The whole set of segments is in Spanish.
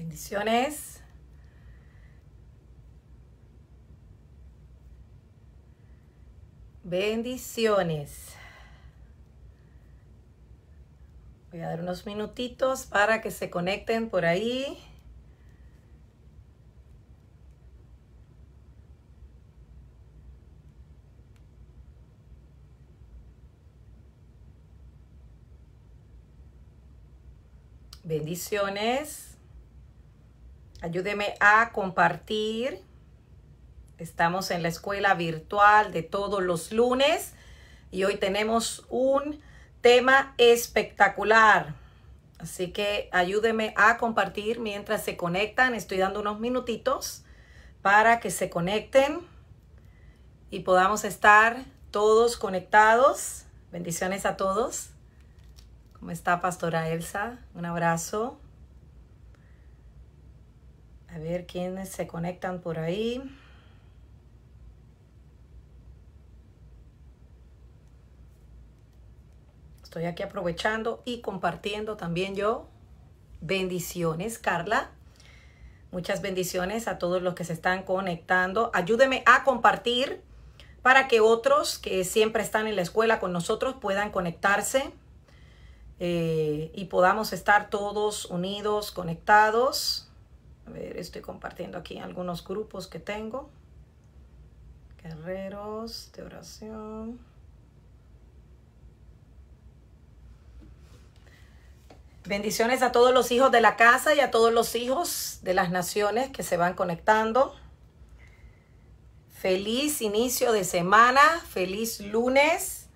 Bendiciones. Bendiciones. Voy a dar unos minutitos para que se conecten por ahí. Bendiciones. Ayúdeme a compartir. Estamos en la escuela virtual de todos los lunes y hoy tenemos un tema espectacular. Así que ayúdeme a compartir mientras se conectan. Estoy dando unos minutitos para que se conecten y podamos estar todos conectados. Bendiciones a todos. ¿Cómo está, Pastora Elsa? Un abrazo. A ver quiénes se conectan por ahí. Estoy aquí aprovechando y compartiendo también yo. Bendiciones, Carla. Muchas bendiciones a todos los que se están conectando. Ayúdeme a compartir para que otros que siempre están en la escuela con nosotros puedan conectarse y podamos estar todos unidos, conectados. A ver, estoy compartiendo aquí algunos grupos que tengo. Guerreros de oración. Bendiciones a todos los hijos de la casa y a todos los hijos de las naciones que se van conectando. Feliz inicio de semana, feliz lunes.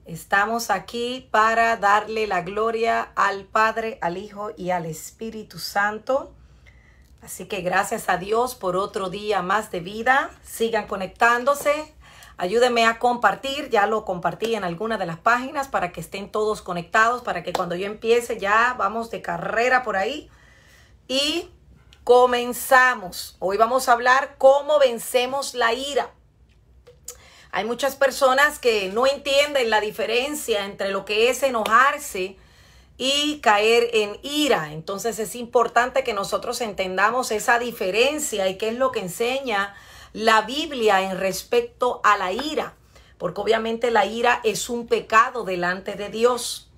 Estamos aquí para darle la gloria al Padre, al Hijo y al Espíritu Santo. Así que gracias a Dios por otro día más de vida. Sigan conectándose. Ayúdenme a compartir. Ya lo compartí en alguna de las páginas para que estén todos conectados, para que cuando yo empiece ya vamos de carrera por ahí. Y comenzamos. Hoy vamos a hablar cómo vencemos la ira. Hay muchas personas que no entienden la diferencia entre lo que es enojarse y caer en ira. Entonces es importante que nosotros entendamos esa diferencia y qué es lo que enseña la Biblia en respecto a la ira, porque obviamente la ira es un pecado delante de Dios.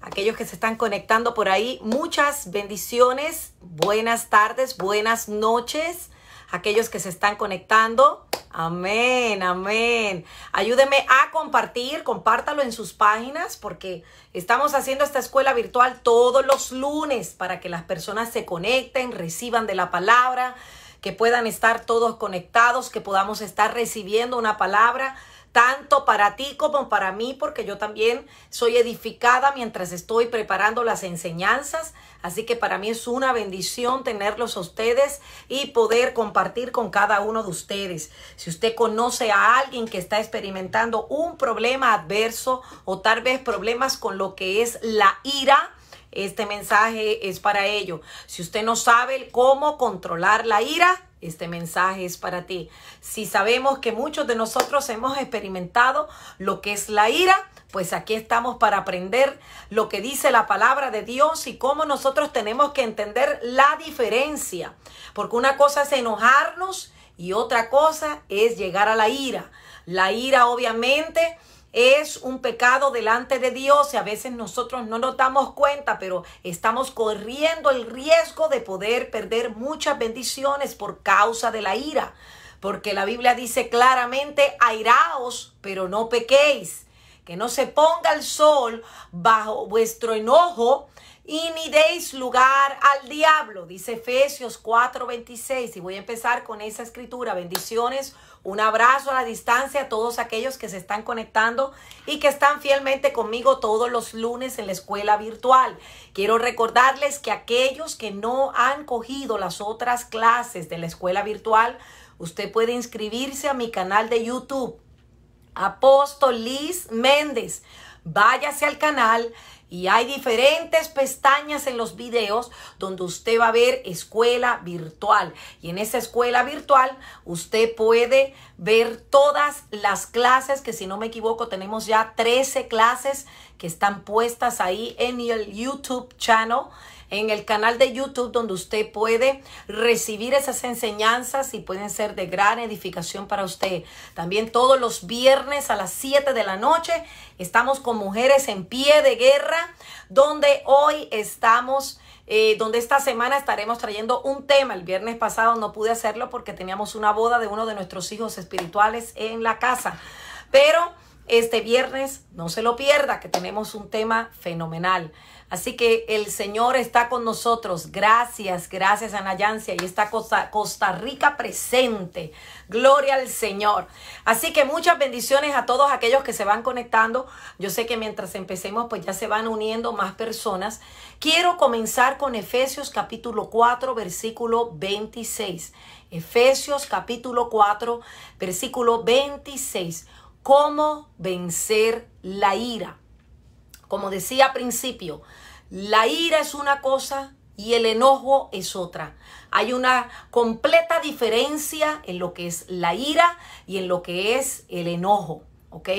Aquellos que se están conectando por ahí, muchas bendiciones, buenas tardes, buenas noches. Aquellos que se están conectando, amén, amén. Ayúdeme a compartir, compártalo en sus páginas porque estamos haciendo esta escuela virtual todos los lunes para que las personas se conecten, reciban de la palabra, que puedan estar todos conectados, que podamos estar recibiendo una palabra tanto para ti como para mí, porque yo también soy edificada mientras estoy preparando las enseñanzas. Así que para mí es una bendición tenerlos a ustedes y poder compartir con cada uno de ustedes. Si usted conoce a alguien que está experimentando un problema adverso o tal vez problemas con lo que es la ira, este mensaje es para ello. Si usted no sabe cómo controlar la ira, este mensaje es para ti. Si sabemos que muchos de nosotros hemos experimentado lo que es la ira, pues aquí estamos para aprender lo que dice la palabra de Dios y cómo nosotros tenemos que entender la diferencia. Porque una cosa es enojarnos y otra cosa es llegar a la ira. La ira obviamente es un pecado delante de Dios y a veces nosotros no nos damos cuenta, pero estamos corriendo el riesgo de poder perder muchas bendiciones por causa de la ira. Porque la Biblia dice claramente, airaos, pero no pequéis. Que no se ponga el sol bajo vuestro enojo y ni deis lugar al diablo. Dice Efesios 4:26. Y voy a empezar con esa escritura. Bendiciones. Un abrazo a la distancia a todos aquellos que se están conectando y que están fielmente conmigo todos los lunes en la escuela virtual. Quiero recordarles que aquellos que no han cogido las otras clases de la escuela virtual, usted puede inscribirse a mi canal de YouTube, Apóstol Liz Méndez. Váyase al canal Y hay diferentes pestañas en los videos donde usted va a ver escuela virtual. Y en esa escuela virtual usted puede ver todas las clases, que si no me equivoco tenemos ya 13 clases que están puestas ahí en el YouTube channel, en el canal de YouTube, donde usted puede recibir esas enseñanzas y pueden ser de gran edificación para usted. También todos los viernes a las 7 de la noche estamos con Mujeres en Pie de Guerra, donde hoy estamos, donde esta semana estaremos trayendo un tema. El viernes pasado no pude hacerlo porque teníamos una boda de uno de nuestros hijos espirituales en la casa, pero este viernes no se lo pierda, que tenemos un tema fenomenal. Así que el Señor está con nosotros. Gracias, gracias Ana Yancia. Y está Costa Rica presente. Gloria al Señor. Así que muchas bendiciones a todos aquellos que se van conectando. Yo sé que mientras empecemos pues ya se van uniendo más personas. Quiero comenzar con Efesios capítulo 4 versículo 26. Efesios capítulo 4 versículo 26. ¿Cómo vencer la ira? Como decía al principio, la ira es una cosa y el enojo es otra. Hay una completa diferencia en lo que es la ira y en lo que es el enojo, ¿ok?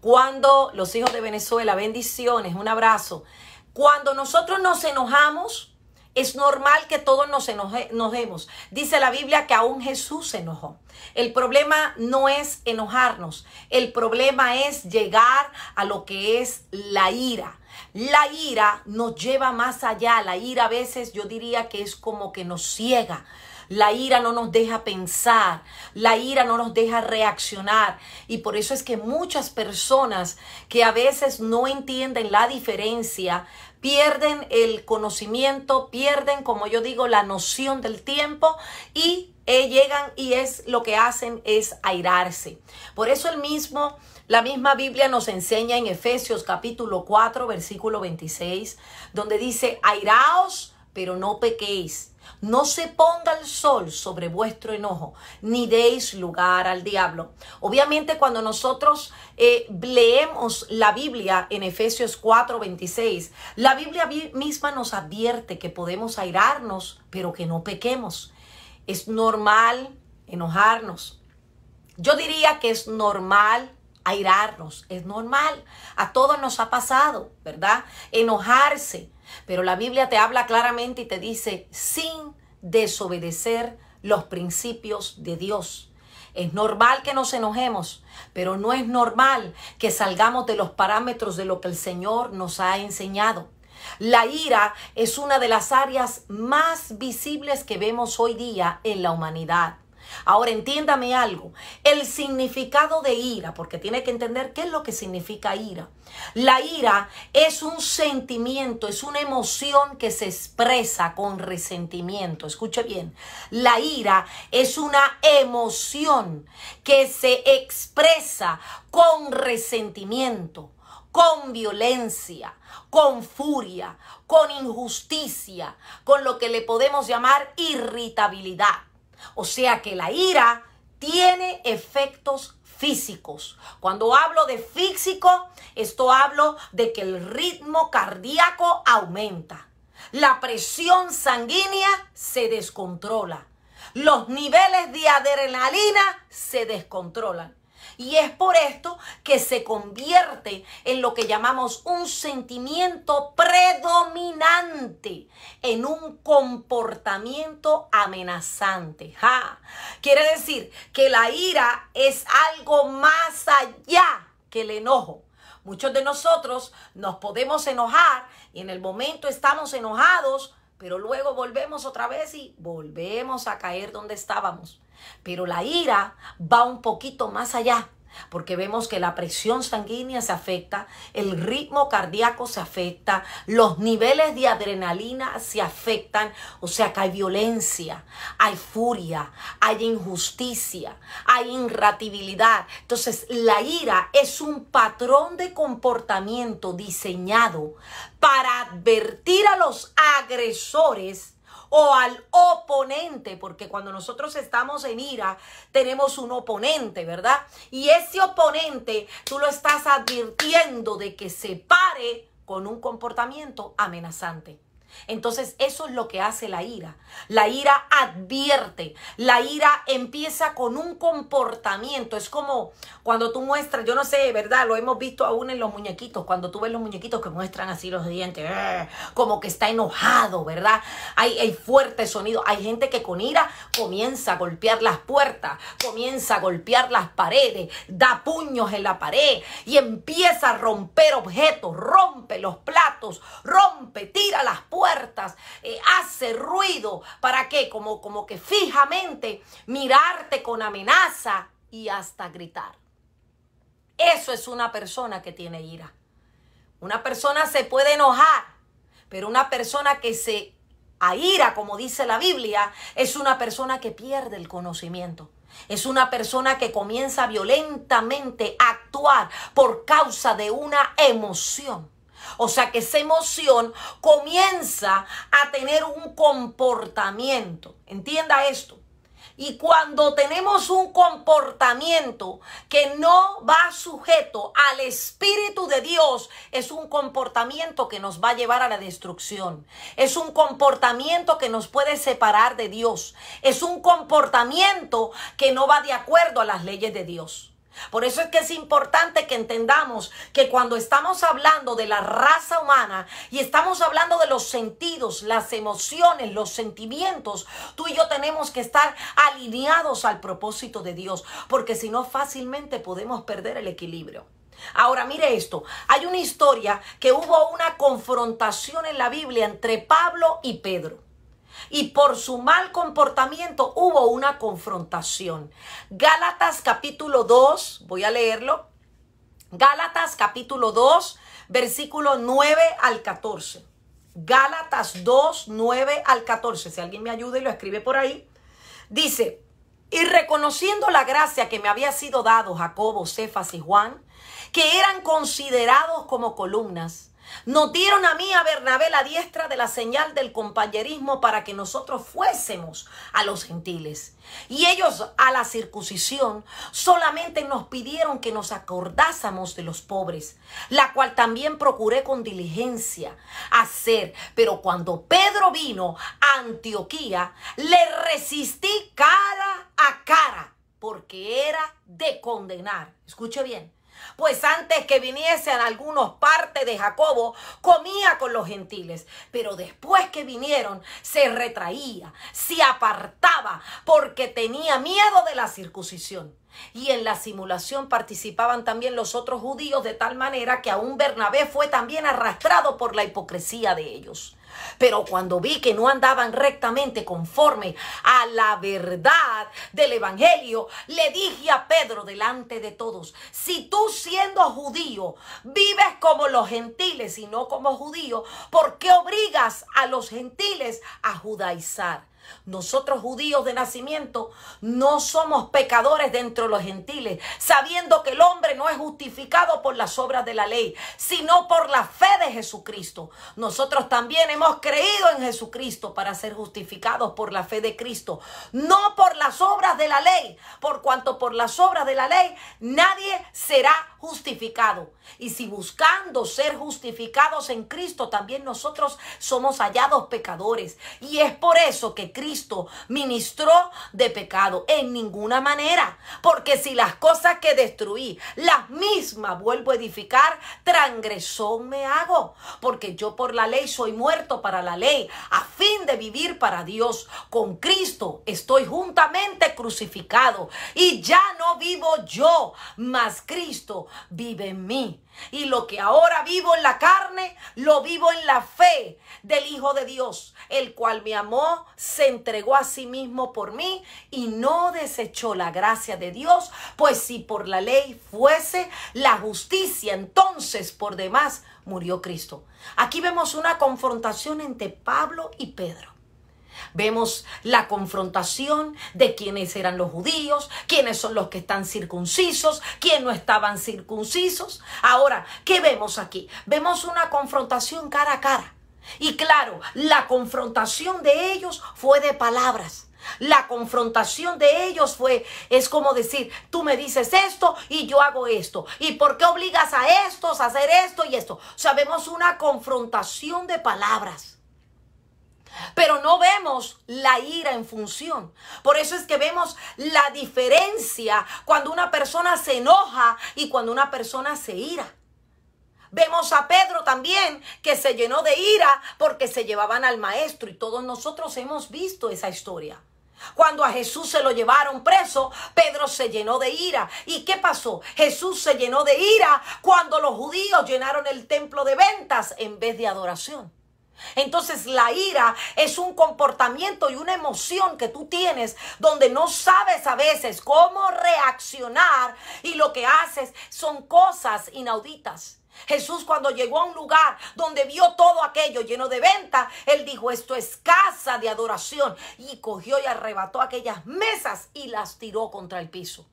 Cuando los hijos de Venezuela, bendiciones, un abrazo. Cuando nosotros nos enojamos, es normal que todos nos enojemos. Dice la Biblia que aún Jesús se enojó. El problema no es enojarnos. El problema es llegar a lo que es la ira. La ira nos lleva más allá. La ira a veces yo diría que es como que nos ciega. La ira no nos deja pensar, la ira no nos deja reaccionar, y por eso es que muchas personas que a veces no entienden la diferencia, pierden el conocimiento, pierden, como yo digo, la noción del tiempo y llegan y lo que hacen es airarse. Por eso la misma Biblia nos enseña en Efesios capítulo 4 versículo 26, donde dice: airaos, pero no pequéis. No se ponga el sol sobre vuestro enojo, ni deis lugar al diablo. Obviamente cuando nosotros leemos la Biblia en Efesios 4:26, la Biblia misma nos advierte que podemos airarnos, pero que no pequemos. Es normal enojarnos. Yo diría que es normal airarnos, es normal. A todos nos ha pasado, ¿verdad? Enojarse. Pero la Biblia te habla claramente y te dice: sin desobedecer los principios de Dios. Es normal que nos enojemos, pero no es normal que salgamos de los parámetros de lo que el Señor nos ha enseñado. La ira es una de las áreas más visibles que vemos hoy día en la humanidad. Ahora entiéndame algo, el significado de ira, porque tiene que entender qué es lo que significa ira. La ira es un sentimiento, es una emoción que se expresa con resentimiento. Escuche bien, la ira es una emoción que se expresa con resentimiento, con violencia, con furia, con injusticia, con lo que le podemos llamar irritabilidad. O sea que la ira tiene efectos físicos. Cuando hablo de físico, hablo de que el ritmo cardíaco aumenta. La presión sanguínea se descontrola. Los niveles de adrenalina se descontrolan. Y es por esto que se convierte en lo que llamamos un sentimiento predominante, en un comportamiento amenazante. Quiere decir que la ira es algo más allá que el enojo. Muchos de nosotros nos podemos enojar y en el momento estamos enojados, pero luego volvemos otra vez y volvemos a caer donde estábamos. Pero la ira va un poquito más allá, porque vemos que la presión sanguínea se afecta, el ritmo cardíaco se afecta, los niveles de adrenalina se afectan, o sea que hay violencia, hay furia, hay injusticia, hay irritabilidad. Entonces la ira es un patrón de comportamiento diseñado para advertir a los agresores o al oponente, porque cuando nosotros estamos en ira tenemos un oponente, ¿verdad? Y ese oponente tú lo estás advirtiendo de que se pare con un comportamiento amenazante. Entonces eso es lo que hace la ira. La ira advierte, la ira empieza con un comportamiento. Es como cuando tú muestras, yo no sé, ¿verdad? Lo hemos visto aún en los muñequitos, cuando tú ves los muñequitos que muestran así los dientes, como que está enojado, ¿verdad? Hay fuerte sonido. Hay gente que con ira comienza a golpear las puertas, comienza a golpear las paredes, da puños en la pared y empieza a romper objetos, rompe los platos, tira las puertas, hace ruido. ¿Para qué? Como que fijamente mirarte con amenaza y hasta gritar. Eso es una persona que tiene ira. Una persona se puede enojar, pero una persona que se aira, como dice la Biblia, es una persona que pierde el conocimiento. Es una persona que comienza violentamente a actuar por causa de una emoción. O sea que esa emoción comienza a tener un comportamiento. Entienda esto. Y cuando tenemos un comportamiento que no va sujeto al Espíritu de Dios, es un comportamiento que nos va a llevar a la destrucción. Es un comportamiento que nos puede separar de Dios. Es un comportamiento que no va de acuerdo a las leyes de Dios. Por eso es que es importante que entendamos que cuando estamos hablando de la raza humana y estamos hablando de los sentidos, las emociones, los sentimientos, tú y yo tenemos que estar alineados al propósito de Dios, porque si no fácilmente podemos perder el equilibrio. Ahora mire esto, hay una historia que hubo una confrontación en la Biblia entre Pablo y Pedro. Y por su mal comportamiento hubo una confrontación. Gálatas capítulo 2, voy a leerlo. Gálatas capítulo 2, versículo 9 al 14. Gálatas 2, 9 al 14. Si alguien me ayuda y lo escribe por ahí. Dice, y reconociendo la gracia que me había sido dado Jacobo, Cefas y Juan, que eran considerados como columnas, nos dieron a mí, a Bernabé, la diestra de la señal del compañerismo para que nosotros fuésemos a los gentiles. Y ellos a la circuncisión solamente nos pidieron que nos acordásemos de los pobres, la cual también procuré con diligencia hacer. Pero cuando Pedro vino a Antioquía, le resistí cara a cara, porque era de condenar. Escuche bien. Pues antes que viniesen algunos parte de Jacobo, comía con los gentiles. Pero después que vinieron, se retraía, se apartaba, porque tenía miedo de la circuncisión. Y en la simulación participaban también los otros judíos, de tal manera que aún Bernabé fue también arrastrado por la hipocresía de ellos. Pero cuando vi que no andaban rectamente conforme a la verdad del evangelio, le dije a Pedro delante de todos, si tú siendo judío vives como los gentiles y no como judío, ¿por qué obligas a los gentiles a judaizar? Nosotros judíos de nacimiento no somos pecadores dentro de los gentiles, sabiendo que el hombre no es justificado por las obras de la ley, sino por la fe de Jesucristo. Nosotros también hemos creído en Jesucristo para ser justificados por la fe de Cristo, no por las obras de la ley, por cuanto por las obras de la ley nadie será justificado. Y si buscando ser justificados en Cristo, también nosotros somos hallados pecadores. Y es por eso que Cristo ministró de pecado. En ninguna manera. Porque si las cosas que destruí, las mismas vuelvo a edificar, transgresón me hago. Porque yo por la ley soy muerto para la ley, a fin de vivir para Dios. Con Cristo estoy juntamente crucificado. Y ya no vivo yo, mas Cristo vive en mí. Y lo que ahora vivo en la carne, lo vivo en la fe del Hijo de Dios, el cual me amó, se entregó a sí mismo por mí y no desechó la gracia de Dios, pues si por la ley fuese la justicia, entonces por demás murió Cristo. Aquí vemos una confrontación entre Pablo y Pedro. Vemos la confrontación de quiénes eran los judíos, quiénes son los que están circuncisos, quiénes no estaban circuncisos. Ahora, ¿qué vemos aquí? Vemos una confrontación cara a cara. Y claro, la confrontación de ellos fue de palabras. La confrontación de ellos es como decir, tú me dices esto y yo hago esto. ¿Y por qué obligas a estos a hacer esto y esto? O sea, vemos una confrontación de palabras. Pero no vemos la ira en función. Por eso es que vemos la diferencia cuando una persona se enoja y cuando una persona se ira. Vemos a Pedro también que se llenó de ira porque se llevaban al maestro y todos nosotros hemos visto esa historia. Cuando a Jesús se lo llevaron preso, Pedro se llenó de ira. ¿Y qué pasó? Jesús se llenó de ira cuando los judíos llenaron el templo de ventas en vez de adoración. Entonces la ira es un comportamiento y una emoción que tú tienes donde no sabes a veces cómo reaccionar y lo que haces son cosas inauditas. Jesús cuando llegó a un lugar donde vio todo aquello lleno de venta, él dijo, esto es casa de adoración, y cogió y arrebató aquellas mesas y las tiró contra el piso.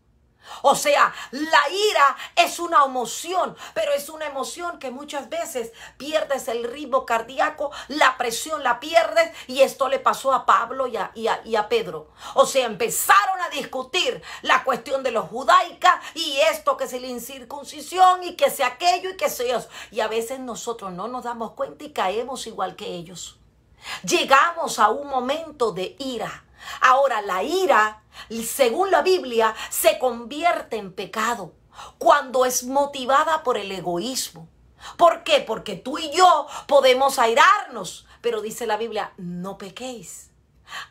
O sea, la ira es una emoción, pero es una emoción que muchas veces pierdes el ritmo cardíaco, la presión la pierdes, y esto le pasó a Pablo y a Pedro. O sea, empezaron a discutir la cuestión de los judaicas y esto que es la incircuncisión y que sea aquello y que sea eso. Y a veces nosotros no nos damos cuenta y caemos igual que ellos. Llegamos a un momento de ira. Ahora, la ira, según la Biblia, se convierte en pecado cuando es motivada por el egoísmo. ¿Por qué? Porque tú y yo podemos airarnos, pero dice la Biblia, no pequéis.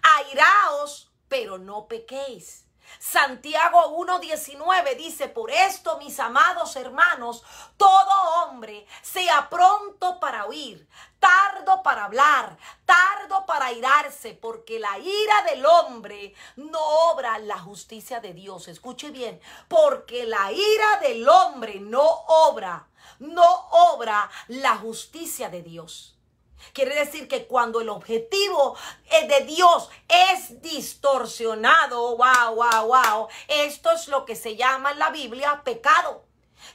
Airaos, pero no pequéis. Santiago 1:19 dice, por esto, mis amados hermanos, todo hombre sea pronto para oír, tardo para hablar, tardo para airarse, porque la ira del hombre no obra la justicia de Dios. Escuche bien, porque la ira del hombre no obra la justicia de Dios. Quiere decir que cuando el objetivo de Dios es distorsionado, esto es lo que se llama en la Biblia pecado.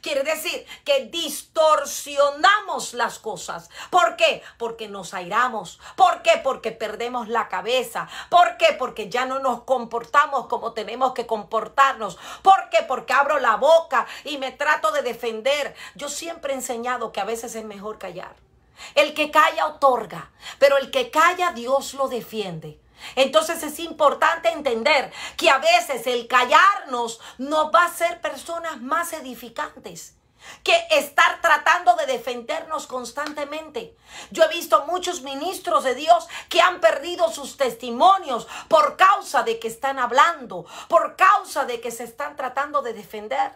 Quiere decir que distorsionamos las cosas. ¿Por qué? Porque nos airamos. ¿Por qué? Porque perdemos la cabeza. ¿Por qué? Porque ya no nos comportamos como tenemos que comportarnos. ¿Por qué? Porque abro la boca y me trato de defender. Yo siempre he enseñado que a veces es mejor callar. El que calla otorga, pero el que calla Dios lo defiende. Entonces es importante entender que a veces el callarnos nos va a hacer personas más edificantes que estar tratando de defendernos constantemente. Yo he visto muchos ministros de Dios que han perdido sus testimonios por causa de que están hablando, por causa de que se están tratando de defender.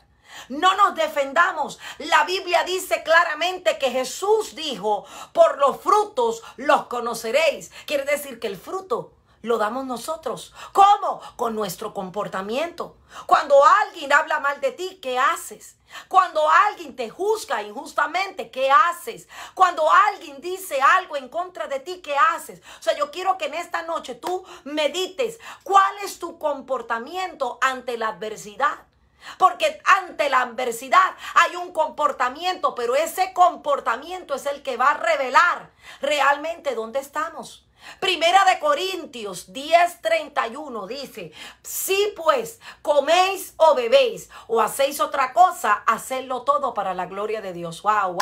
No nos defendamos. La Biblia dice claramente que Jesús dijo, por los frutos los conoceréis. Quiere decir que el fruto lo damos nosotros. ¿Cómo? Con nuestro comportamiento. Cuando alguien habla mal de ti, ¿qué haces? Cuando alguien te juzga injustamente, ¿qué haces? Cuando alguien dice algo en contra de ti, ¿qué haces? O sea, yo quiero que en esta noche tú medites cuál es tu comportamiento ante la adversidad. Porque ante la adversidad hay un comportamiento, pero ese comportamiento es el que va a revelar realmente dónde estamos. Primera de Corintios 10:31 dice, si pues coméis o bebéis o hacéis otra cosa, hacedlo todo para la gloria de Dios. Wow.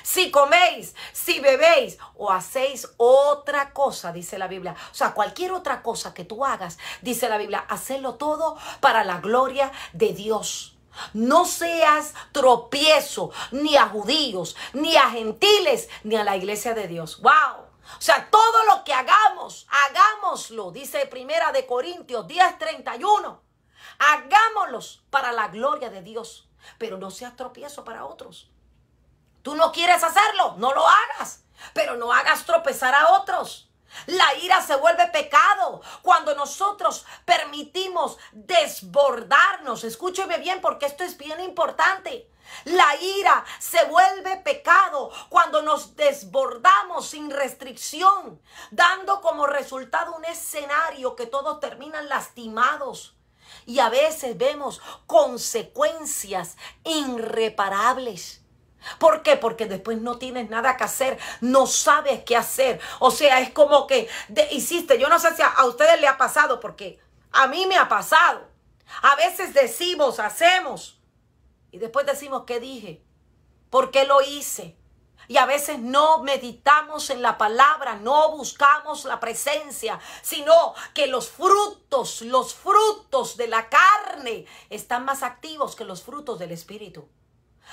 Si coméis, si bebéis o hacéis otra cosa, dice la Biblia. O sea, cualquier otra cosa que tú hagas, dice la Biblia, hacedlo todo para la gloria de Dios. No seas tropiezo ni a judíos, ni a gentiles, ni a la iglesia de Dios. ¡Wow! O sea, todo lo que hagamos, hagámoslo, dice Primera de Corintios 10:31. Hagámoslos para la gloria de Dios, pero no seas tropiezo para otros. Tú no quieres hacerlo, no lo hagas, pero no hagas tropezar a otros. La ira se vuelve pecado cuando nosotros permitimos desbordarnos. Escúcheme bien porque esto es bien importante. La ira se vuelve pecado cuando nos desbordamos sin restricción, dando como resultado un escenario que todos terminan lastimados. Y a veces vemos consecuencias irreparables. ¿Por qué? Porque después no tienes nada que hacer, no sabes qué hacer. O sea, es como que hiciste, yo no sé si a ustedes le ha pasado, porque a mí me ha pasado. A veces decimos, hacemos, y después decimos, ¿qué dije? ¿Por qué lo hice? Y a veces no meditamos en la palabra, no buscamos la presencia, sino que los frutos de la carne están más activos que los frutos del Espíritu.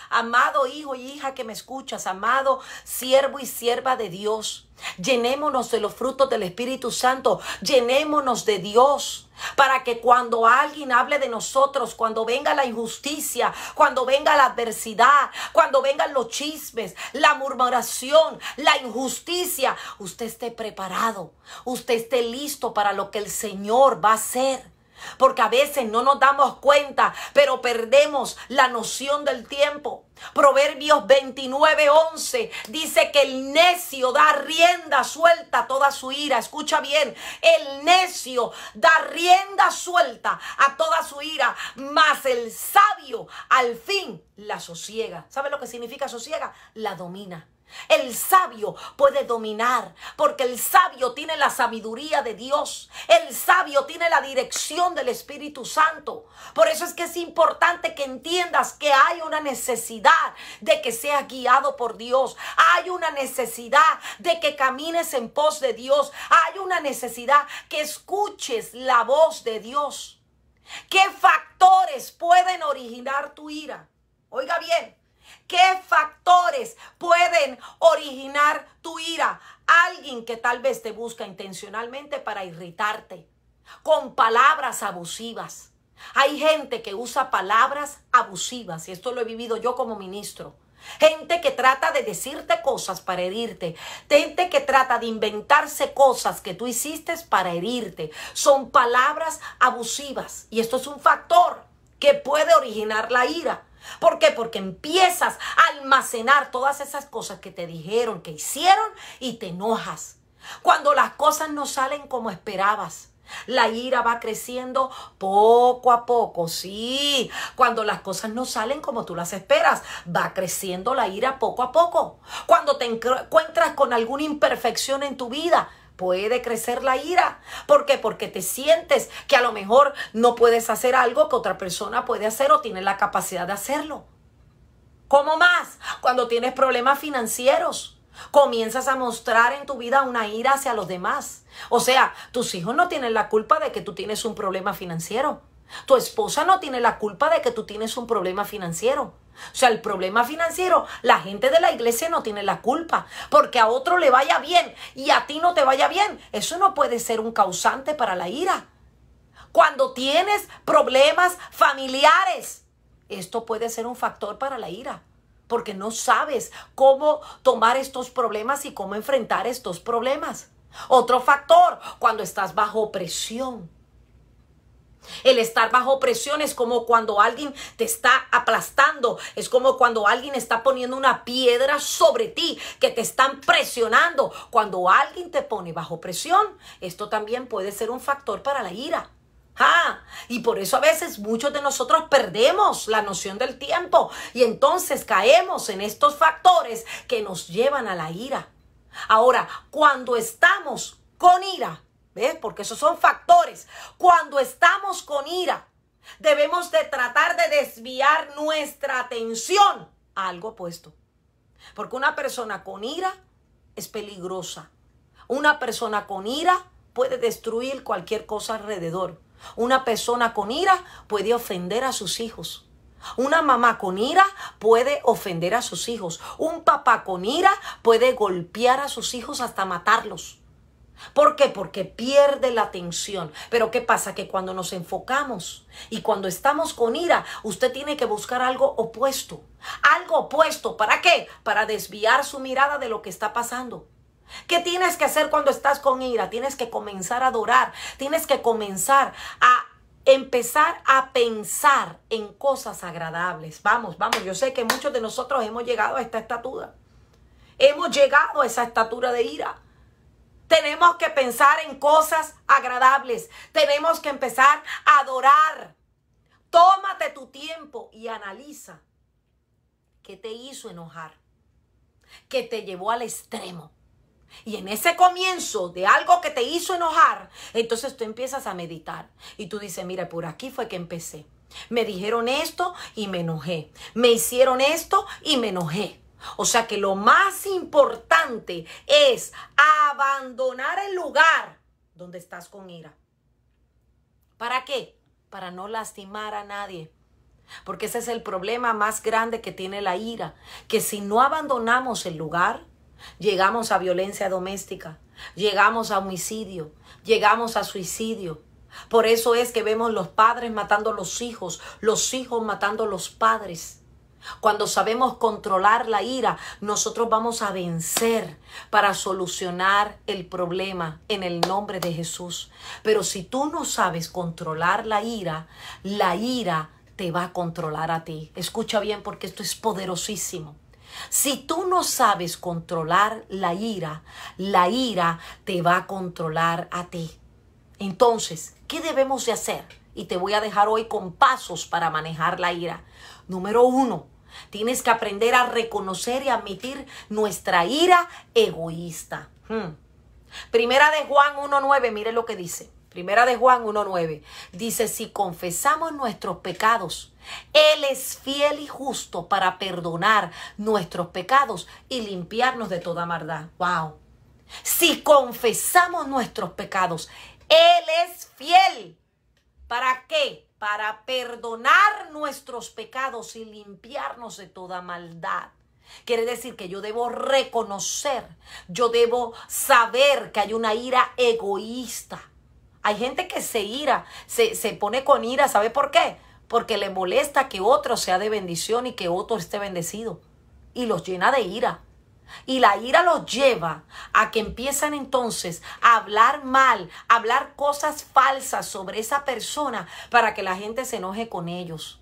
Amado hijo y hija que me escuchas, amado siervo y sierva de Dios, llenémonos de los frutos del Espíritu Santo, llenémonos de Dios, para que cuando alguien hable de nosotros, cuando venga la injusticia, cuando venga la adversidad, cuando vengan los chismes, la murmuración, la injusticia, usted esté preparado, usted esté listo para lo que el Señor va a hacer. Porque a veces no nos damos cuenta, pero perdemos la noción del tiempo. Proverbios 29:11 dice que el necio da rienda suelta a toda su ira. Escucha bien, el necio da rienda suelta a toda su ira, mas el sabio al fin la sosiega. ¿Sabe lo que significa sosiega? La domina. El sabio puede dominar porque el sabio tiene la sabiduría de Dios. El sabio tiene la dirección del Espíritu Santo. Por eso es que es importante que entiendas que hay una necesidad de que seas guiado por Dios. Hay una necesidad de que camines en pos de Dios. Hay una necesidad que escuches la voz de Dios. ¿Qué factores pueden originar tu ira? Oiga bien. ¿Qué factores pueden originar tu ira? Alguien que tal vez te busca intencionalmente para irritarte, con palabras abusivas. Hay gente que usa palabras abusivas, y esto lo he vivido yo como ministro. Gente que trata de decirte cosas para herirte. Gente que trata de inventarse cosas que tú hiciste para herirte. Son palabras abusivas, y esto es un factor que puede originar la ira. ¿Por qué? Porque empiezas a almacenar todas esas cosas que te dijeron, que hicieron, y te enojas. Cuando las cosas no salen como esperabas, la ira va creciendo poco a poco. Sí, cuando las cosas no salen como tú las esperas, va creciendo la ira poco a poco. Cuando te encuentras con alguna imperfección en tu vida, puede crecer la ira. ¿Por qué? Porque te sientes que a lo mejor no puedes hacer algo que otra persona puede hacer o tiene la capacidad de hacerlo. ¿Cómo más? Cuando tienes problemas financieros, comienzas a mostrar en tu vida una ira hacia los demás. O sea, tus hijos no tienen la culpa de que tú tienes un problema financiero. Tu esposa no tiene la culpa de que tú tienes un problema financiero. O sea, el problema financiero, la gente de la iglesia no tiene la culpa. Porque a otro le vaya bien y a ti no te vaya bien, eso no puede ser un causante para la ira. Cuando tienes problemas familiares, esto puede ser un factor para la ira. Porque no sabes cómo tomar estos problemas y cómo enfrentar estos problemas. Otro factor, cuando estás bajo presión. El estar bajo presión es como cuando alguien te está aplastando, es como cuando alguien está poniendo una piedra sobre ti, que te están presionando. Cuando alguien te pone bajo presión, esto también puede ser un factor para la ira. Y por eso a veces muchos de nosotros perdemos la noción del tiempo y entonces caemos en estos factores que nos llevan a la ira. Ahora, cuando estamos con ira, ¿ves? Porque esos son factores. Cuando estamos con ira, debemos de tratar de desviar nuestra atención a algo opuesto. Porque una persona con ira es peligrosa. Una persona con ira puede destruir cualquier cosa alrededor. Una persona con ira puede ofender a sus hijos. Una mamá con ira puede ofender a sus hijos. Un papá con ira puede golpear a sus hijos hasta matarlos. ¿Por qué? Porque pierde la atención. Pero ¿qué pasa? Que cuando nos enfocamos y cuando estamos con ira, usted tiene que buscar algo opuesto. Algo opuesto. ¿Para qué? Para desviar su mirada de lo que está pasando. ¿Qué tienes que hacer cuando estás con ira? Tienes que comenzar a adorar. Tienes que comenzar a empezar a pensar en cosas agradables. Vamos, yo sé que muchos de nosotros hemos llegado a esta estatura. Hemos llegado a esa estatura de ira. Tenemos que pensar en cosas agradables. Tenemos que empezar a adorar. Tómate tu tiempo y analiza qué ¿qué te hizo enojar? ¿Qué te llevó al extremo? Y en ese comienzo de algo que te hizo enojar, entonces tú empiezas a meditar. Y tú dices, mira, por aquí fue que empecé. Me dijeron esto y me enojé. Me hicieron esto y me enojé. O sea que lo más importante es abandonar el lugar donde estás con ira. ¿Para qué? Para no lastimar a nadie. Porque ese es el problema más grande que tiene la ira. Que si no abandonamos el lugar, llegamos a violencia doméstica, llegamos a homicidio, llegamos a suicidio. Por eso es que vemos los padres matando a los hijos matando a los padres. Cuando sabemos controlar la ira, nosotros vamos a vencer para solucionar el problema en el nombre de Jesús. Pero si tú no sabes controlar la ira te va a controlar a ti. Escucha bien porque esto es poderosísimo. Si tú no sabes controlar la ira te va a controlar a ti. Entonces, ¿qué debemos de hacer? Y te voy a dejar hoy con pasos para manejar la ira. Número 1, tienes que aprender a reconocer y admitir nuestra ira egoísta. Primera de Juan 1:9, mire lo que dice. Primera de Juan 1:9 dice, si confesamos nuestros pecados, Él es fiel y justo para perdonar nuestros pecados y limpiarnos de toda maldad. ¡Wow! Si confesamos nuestros pecados, Él es fiel. ¿Para qué? Para perdonar nuestros pecados y limpiarnos de toda maldad. Quiere decir que yo debo reconocer, yo debo saber que hay una ira egoísta. Hay gente que se pone con ira, ¿sabe por qué? Porque le molesta que otro sea de bendición y que otro esté bendecido. Y los llena de ira. Y la ira los lleva a que empiezan entonces a hablar mal, a hablar cosas falsas sobre esa persona para que la gente se enoje con ellos.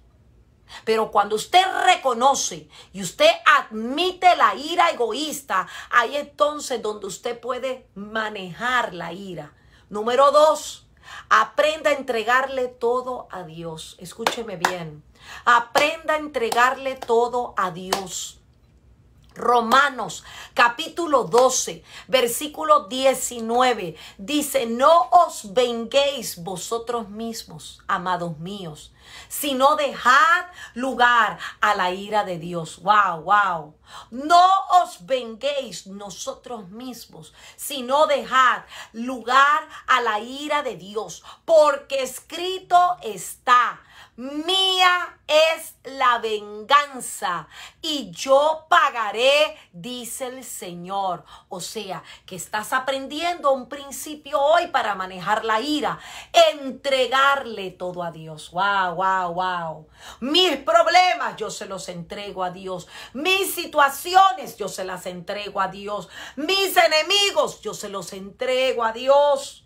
Pero cuando usted reconoce y usted admite la ira egoísta, ahí entonces donde usted puede manejar la ira. Número 2, aprenda a entregarle todo a Dios. Escúcheme bien. Aprenda a entregarle todo a Dios. Romanos capítulo 12, versículo 19 dice, no os venguéis vosotros mismos, amados míos, sino dejad lugar a la ira de Dios. Wow, wow. No os venguéis nosotros mismos, sino dejad lugar a la ira de Dios, porque escrito está, mía es la venganza y yo pagaré, dice el Señor. O sea, que estás aprendiendo un principio hoy para manejar la ira. Entregarle todo a Dios. Wow, wow, wow. Mis problemas yo se los entrego a Dios. Mis situaciones yo se las entrego a Dios. Mis enemigos yo se los entrego a Dios.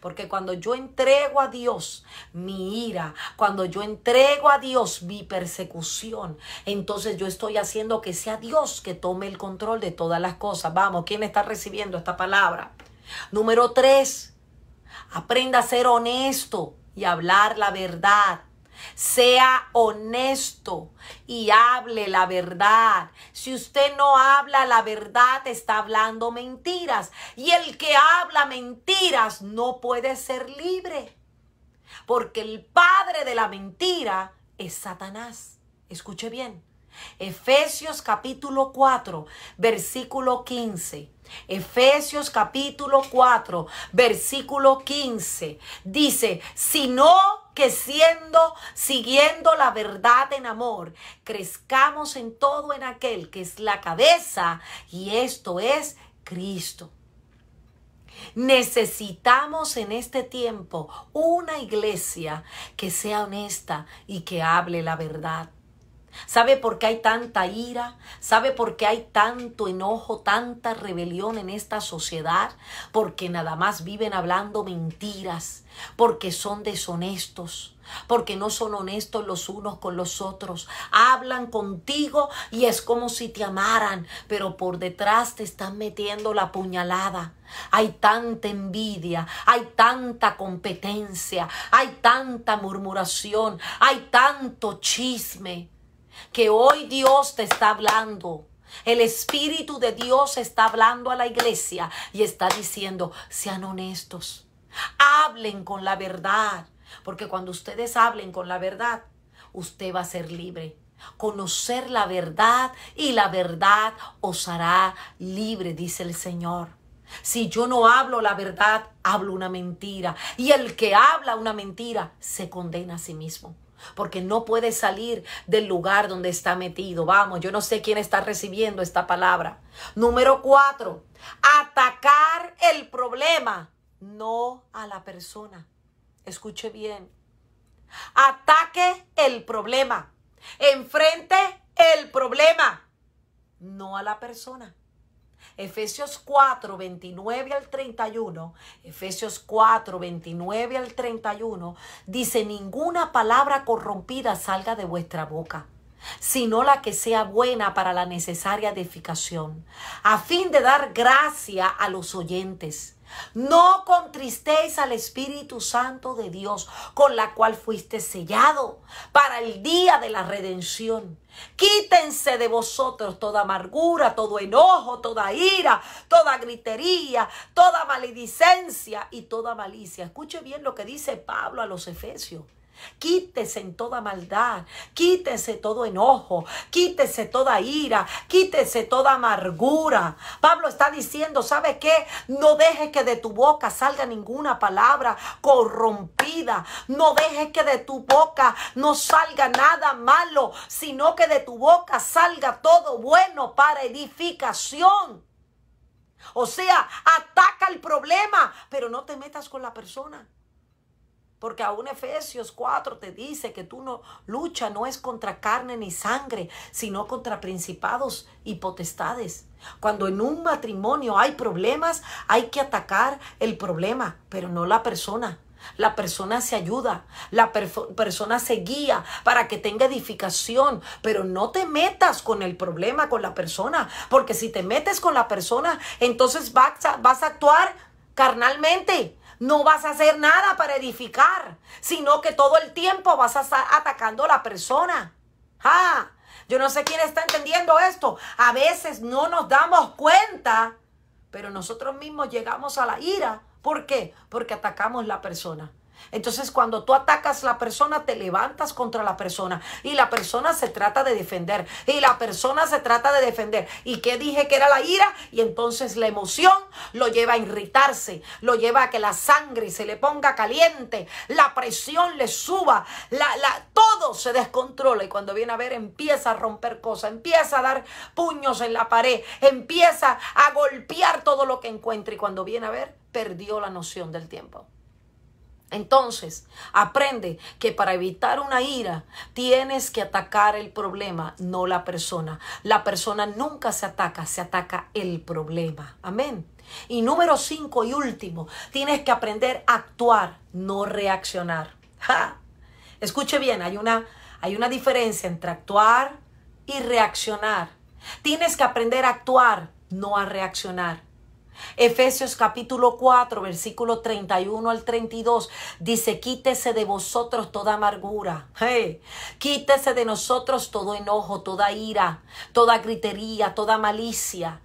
Porque cuando yo entrego a Dios mi ira, cuando yo entrego a Dios mi persecución, entonces yo estoy haciendo que sea Dios que tome el control de todas las cosas. Vamos, ¿quién está recibiendo esta palabra? Número 3, aprenda a ser honesto y hablar la verdad. Sea honesto y hable la verdad. Si usted no habla la verdad, está hablando mentiras. Y el que habla mentiras no puede ser libre. Porque el padre de la mentira es Satanás. Escuche bien. Efesios capítulo 4, versículo 15. Efesios capítulo 4, versículo 15. Dice, sino que siguiendo la verdad en amor, crezcamos en todo en aquel que es la cabeza, y esto es Cristo. Necesitamos en este tiempo una iglesia que sea honesta y que hable la verdad. ¿Sabe por qué hay tanta ira? ¿Sabe por qué hay tanto enojo, tanta rebelión en esta sociedad? Porque nada más viven hablando mentiras, porque son deshonestos, porque no son honestos los unos con los otros. Hablan contigo y es como si te amaran, pero por detrás te están metiendo la puñalada. Hay tanta envidia, hay tanta competencia, hay tanta murmuración, hay tanto chisme. que hoy Dios te está hablando. El Espíritu de Dios está hablando a la iglesia y está diciendo, sean honestos, hablen con la verdad, porque cuando ustedes hablen con la verdad, usted va a ser libre. Conocer la verdad y la verdad os hará libre, dice el Señor. Si yo no hablo la verdad, hablo una mentira. Y el que habla una mentira se condena a sí mismo. Porque no puede salir del lugar donde está metido. Vamos, yo no sé quién está recibiendo esta palabra. Número 4, atacar el problema, no a la persona. Escuche bien. Ataque el problema. Enfrente el problema, no a la persona. Efesios 4, 29 al 31, Efesios 4, 29 al 31, dice, ninguna palabra corrompida salga de vuestra boca, sino la que sea buena para la necesaria edificación, a fin de dar gracia a los oyentes. No contristéis al Espíritu Santo de Dios, con la cual fuiste sellado para el día de la redención. Quítense de vosotros toda amargura, todo enojo, toda ira, toda gritería, toda maledicencia y toda malicia. Escuche bien lo que dice Pablo a los Efesios. Quítese en toda maldad, quítese todo enojo, quítese toda ira, quítese toda amargura. Pablo está diciendo, ¿sabe qué? No dejes que de tu boca salga ninguna palabra corrompida. No dejes que de tu boca no salga nada malo, sino que de tu boca salga todo bueno para edificación. O sea, ataca el problema, pero no te metas con la persona. Porque aún Efesios 4 te dice que tú no lucha, no es contra carne ni sangre, sino contra principados y potestades. Cuando en un matrimonio hay problemas, hay que atacar el problema, pero no la persona. La persona se ayuda, la persona se guía para que tenga edificación, pero no te metas con el problema, con la persona, porque si te metes con la persona, entonces vas a actuar carnalmente. No vas a hacer nada para edificar, sino que todo el tiempo vas a estar atacando a la persona. Yo no sé quién está entendiendo esto. A veces no nos damos cuenta, pero nosotros mismos llegamos a la ira. ¿Por qué? Porque atacamos la persona. Entonces, cuando tú atacas a la persona, te levantas contra la persona y la persona se trata de defender ¿Y qué dije que era la ira? Y entonces la emoción lo lleva a irritarse, lo lleva a que la sangre se le ponga caliente, la presión le suba, todo se descontrola y cuando viene a ver empieza a romper cosas, empieza a dar puños en la pared, empieza a golpear todo lo que encuentra y cuando viene a ver perdió la noción del tiempo. Entonces, aprende que para evitar una ira tienes que atacar el problema, no la persona. La persona nunca se ataca el problema. Amén. Y número 5 y último, tienes que aprender a actuar, no reaccionar. Escuche bien, hay una diferencia entre actuar y reaccionar. Tienes que aprender a actuar, no a reaccionar. Efesios capítulo 4, versículo 31 al 32 dice, quítese de vosotros toda amargura, quítese de nosotros todo enojo, toda ira, toda gritería, toda malicia.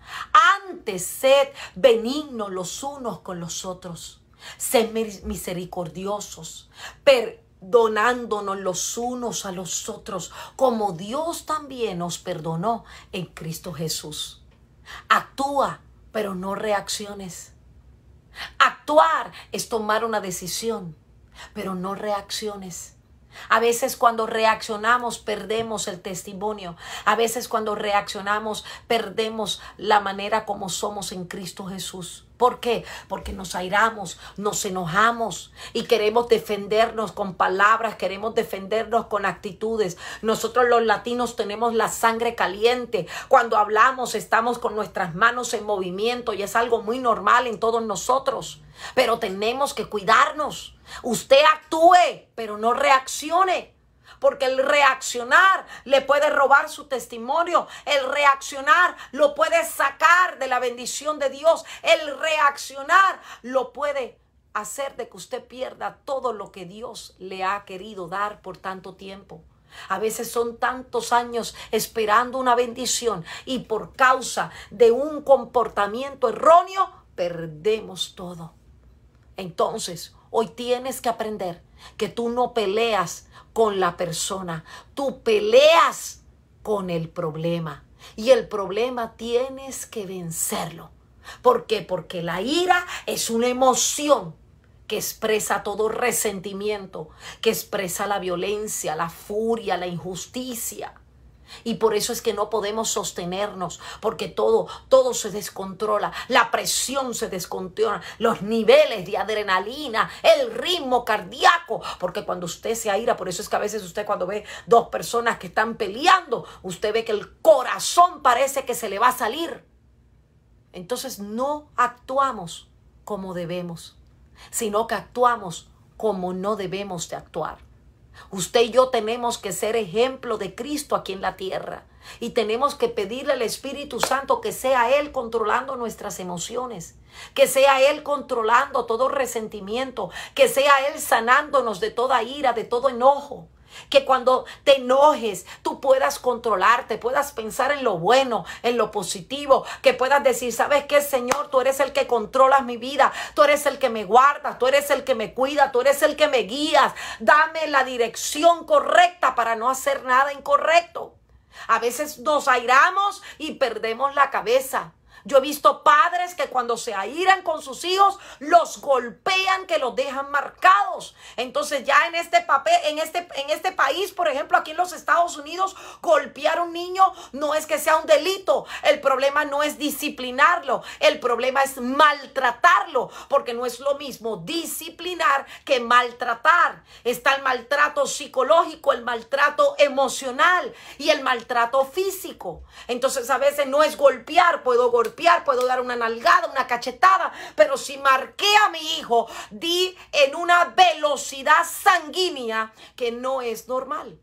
Antes sed benignos los unos con los otros, sed misericordiosos, perdonándonos los unos a los otros, como Dios también nos perdonó en Cristo Jesús. Actúa, pero no reacciones. Actuar es tomar una decisión, pero no reacciones. A veces cuando reaccionamos perdemos el testimonio. A veces cuando reaccionamos perdemos la manera como somos en Cristo Jesús. ¿Por qué? Porque nos airamos, nos enojamos y queremos defendernos con palabras, queremos defendernos con actitudes. Nosotros los latinos tenemos la sangre caliente. Cuando hablamos estamos con nuestras manos en movimiento y es algo muy normal en todos nosotros. Pero tenemos que cuidarnos. Usted actúe, pero no reaccione. Porque el reaccionar le puede robar su testimonio. El reaccionar lo puede sacar de la bendición de Dios. El reaccionar lo puede hacer de que usted pierda todo lo que Dios le ha querido dar por tanto tiempo. A veces son tantos años esperando una bendición y por causa de un comportamiento erróneo perdemos todo. Entonces, hoy tienes que aprender que tú no peleas con la persona, tú peleas con el problema. Y el problema tienes que vencerlo. ¿Por qué? Porque la ira es una emoción que expresa todo resentimiento, que expresa la violencia, la furia, la injusticia. Y por eso es que no podemos sostenernos, porque todo se descontrola, la presión se descontrola, los niveles de adrenalina, el ritmo cardíaco, porque cuando usted se aira, por eso es que a veces usted cuando ve dos personas que están peleando, usted ve que el corazón parece que se le va a salir. Entonces no actuamos como debemos, sino que actuamos como no debemos de actuar. Usted y yo tenemos que ser ejemplo de Cristo aquí en la tierra y tenemos que pedirle al Espíritu Santo que sea Él controlando nuestras emociones, que sea Él controlando todo resentimiento, que sea Él sanándonos de toda ira, de todo enojo. Que cuando te enojes tú puedas controlarte, puedas pensar en lo bueno, en lo positivo, que puedas decir, ¿sabes qué, Señor? Tú eres el que controlas mi vida, tú eres el que me guardas, tú eres el que me cuida, tú eres el que me guías. Dame la dirección correcta para no hacer nada incorrecto. A veces nos airamos y perdemos la cabeza. Yo he visto padres que cuando se airan con sus hijos los golpean, que los dejan marcados. Entonces ya en este país, por ejemplo, aquí en los Estados Unidos, golpear a un niño no es que sea un delito. El problema no es disciplinarlo, el problema es maltratarlo, porque no es lo mismo disciplinar que maltratar. Está el maltrato psicológico, el maltrato emocional y el maltrato físico. Entonces a veces no es golpear, puedo dar una nalgada, una cachetada, pero si marqué a mi hijo, di en una velocidad sanguínea que no es normal.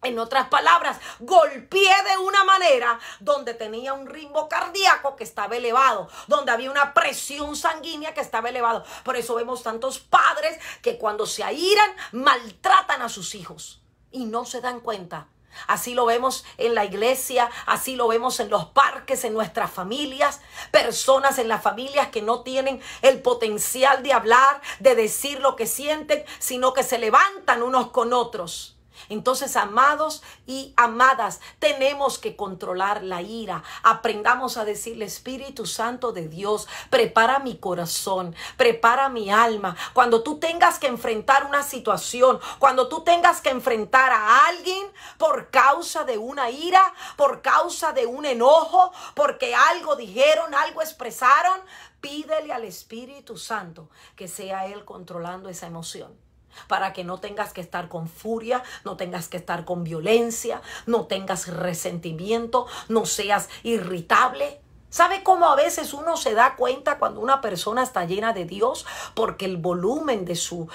En otras palabras, golpeé de una manera donde tenía un ritmo cardíaco que estaba elevado, donde había una presión sanguínea que estaba elevado. Por eso vemos tantos padres que cuando se airan maltratan a sus hijos y no se dan cuenta. Así lo vemos en la iglesia, así lo vemos en los parques, en nuestras familias, personas en las familias que no tienen el potencial de hablar, de decir lo que sienten, sino que se levantan unos con otros. Entonces, amados y amadas, tenemos que controlar la ira. Aprendamos a decirle, Espíritu Santo de Dios, prepara mi corazón, prepara mi alma. Cuando tú tengas que enfrentar una situación, cuando tú tengas que enfrentar a alguien por causa de una ira, por causa de un enojo, porque algo dijeron, algo expresaron, pídele al Espíritu Santo que sea Él controlando esa emoción. Para que no tengas que estar con furia, no tengas que estar con violencia, no tengas resentimiento, no seas irritable. ¿Sabe cómo a veces uno se da cuenta cuando una persona está llena de Dios? Porque el volumen de su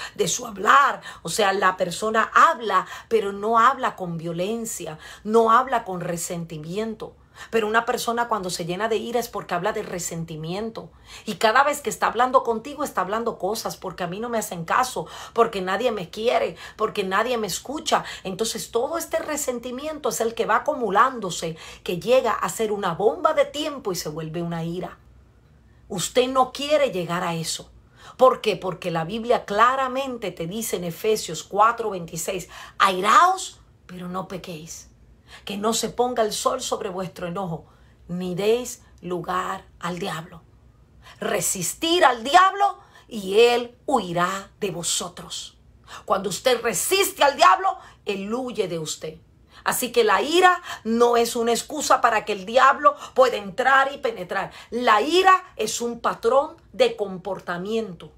hablar, o sea, la persona habla, pero no habla con violencia, no habla con resentimiento. Pero una persona cuando se llena de ira es porque habla de resentimiento. Y cada vez que está hablando contigo está hablando cosas porque a mí no me hacen caso, porque nadie me quiere, porque nadie me escucha. Entonces todo este resentimiento es el que va acumulándose, que llega a ser una bomba de tiempo y se vuelve una ira. Usted no quiere llegar a eso. ¿Por qué? Porque la Biblia claramente te dice en Efesios 4:26, airaos, pero no pequéis. Que no se ponga el sol sobre vuestro enojo, ni deis lugar al diablo. Resistir al diablo y él huirá de vosotros. Cuando usted resiste al diablo, él huye de usted. Así que la ira no es una excusa para que el diablo pueda entrar y penetrar. La ira es un patrón de comportamiento.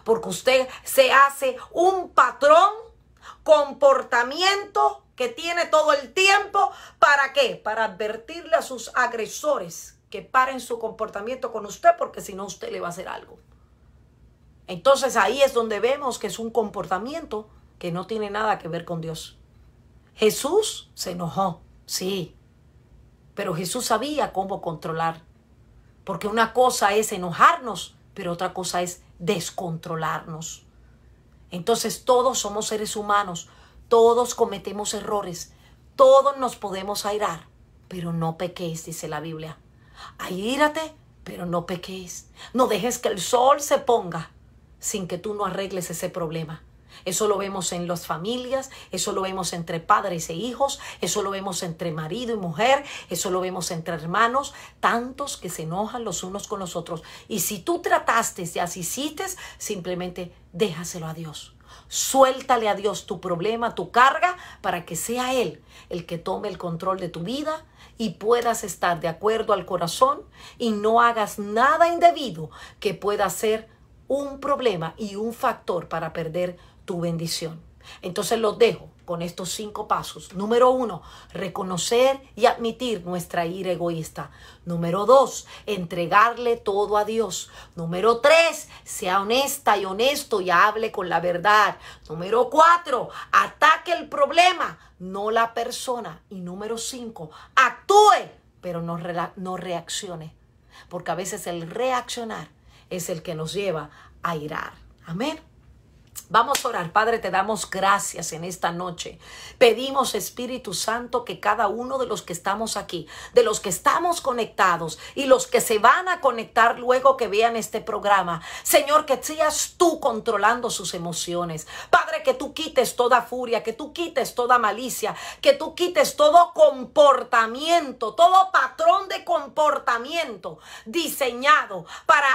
Porque usted se hace un patrón, comportamiento que tiene todo el tiempo. ¿Para qué? Para advertirle a sus agresores que paren su comportamiento con usted, porque si no usted le va a hacer algo. Entonces ahí es donde vemos que es un comportamiento que no tiene nada que ver con Dios. Jesús se enojó, sí, pero Jesús sabía cómo controlar. Porque una cosa es enojarnos, pero otra cosa es descontrolarnos. Entonces todos somos seres humanos. Todos cometemos errores. Todos nos podemos airar. Pero no pequéis, dice la Biblia. Aírate, pero no pequéis. No dejes que el sol se ponga sin que tú no arregles ese problema. Eso lo vemos en las familias, eso lo vemos entre padres e hijos, eso lo vemos entre marido y mujer, eso lo vemos entre hermanos, tantos que se enojan los unos con los otros. Y si tú trataste, si así hiciste, simplemente déjaselo a Dios. Suéltale a Dios tu problema, tu carga, para que sea Él el que tome el control de tu vida y puedas estar de acuerdo al corazón y no hagas nada indebido que pueda ser un problema y un factor para perder tu bendición. Entonces los dejo con estos 5 pasos. Número 1, reconocer y admitir nuestra ira egoísta. Número 2, entregarle todo a Dios. Número 3, sea honesta y honesto y hable con la verdad. Número 4, ataque el problema, no la persona. Y número 5, actúe, pero no reaccione. Porque a veces el reaccionar es el que nos lleva a irar. Amén. Vamos a orar. Padre, te damos gracias en esta noche. Pedimos, Espíritu Santo, que cada uno de los que estamos aquí, de los que estamos conectados y los que se van a conectar luego que vean este programa, Señor, que seas tú controlando sus emociones. Padre, que tú quites toda furia, que tú quites toda malicia, que tú quites todo comportamiento, todo patrón de comportamiento diseñado para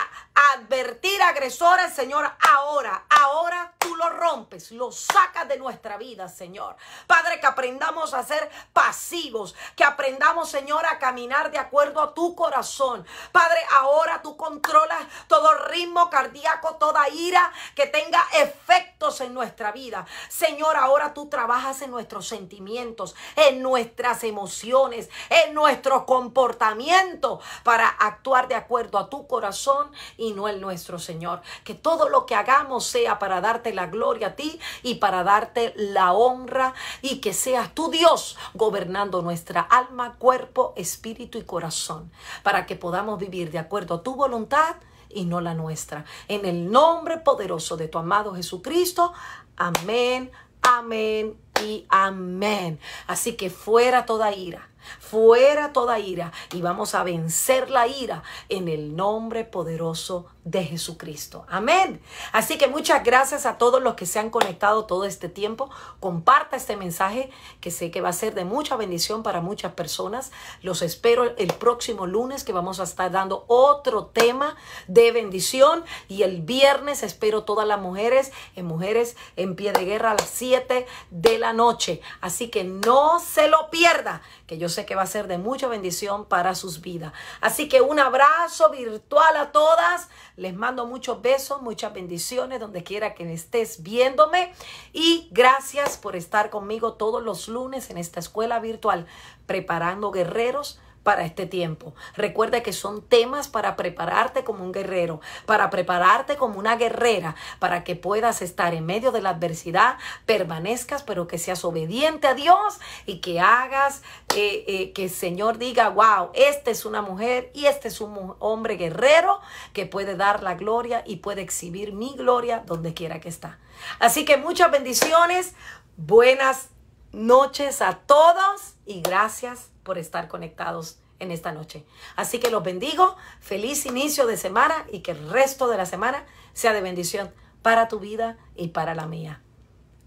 advertir agresores, Señor. Ahora tú lo rompes, lo sacas de nuestra vida, Señor. Padre, que aprendamos a ser pasivos, que aprendamos, Señor, a caminar de acuerdo a tu corazón. Padre, ahora tú controlas todo ritmo cardíaco, toda ira que tenga efectos en nuestra vida. Señor, ahora tú trabajas en nuestros sentimientos, en nuestras emociones, en nuestro comportamiento para actuar de acuerdo a tu corazón y no el nuestro, Señor. Que todo lo que hagamos sea para darte la gloria a ti y para darte la honra, y que seas tu Dios gobernando nuestra alma, cuerpo, espíritu y corazón, para que podamos vivir de acuerdo a tu voluntad y no la nuestra. En el nombre poderoso de tu amado Jesucristo. Amén, amén y amén. Así que fuera toda ira. Fuera toda ira, y vamos a vencer la ira en el nombre poderoso de Jesucristo. Amén. Así que muchas gracias a todos los que se han conectado todo este tiempo. Comparta este mensaje, que sé que va a ser de mucha bendición para muchas personas. Los espero el próximo lunes, que vamos a estar dando otro tema de bendición, y el viernes espero todas las mujeres en pie de guerra a las 7 de la noche. Así que no se lo pierda, que yo sé que va a ser de mucha bendición para sus vidas. Así que un abrazo virtual a todas. Les mando muchos besos, muchas bendiciones donde quiera que estés viéndome. Y gracias por estar conmigo todos los lunes en esta escuela virtual, preparando guerreros para este tiempo. Recuerda que son temas para prepararte como un guerrero, para prepararte como una guerrera, para que puedas estar en medio de la adversidad, permanezcas, pero que seas obediente a Dios y que hagas que el Señor diga, wow, esta es una mujer y este es un hombre guerrero que puede dar la gloria y puede exhibir mi gloria donde quiera que está. Así que muchas bendiciones, buenas noches a todos y gracias por estar conectados en esta noche. Así que los bendigo, feliz inicio de semana, y que el resto de la semana sea de bendición para tu vida y para la mía.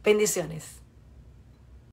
Bendiciones.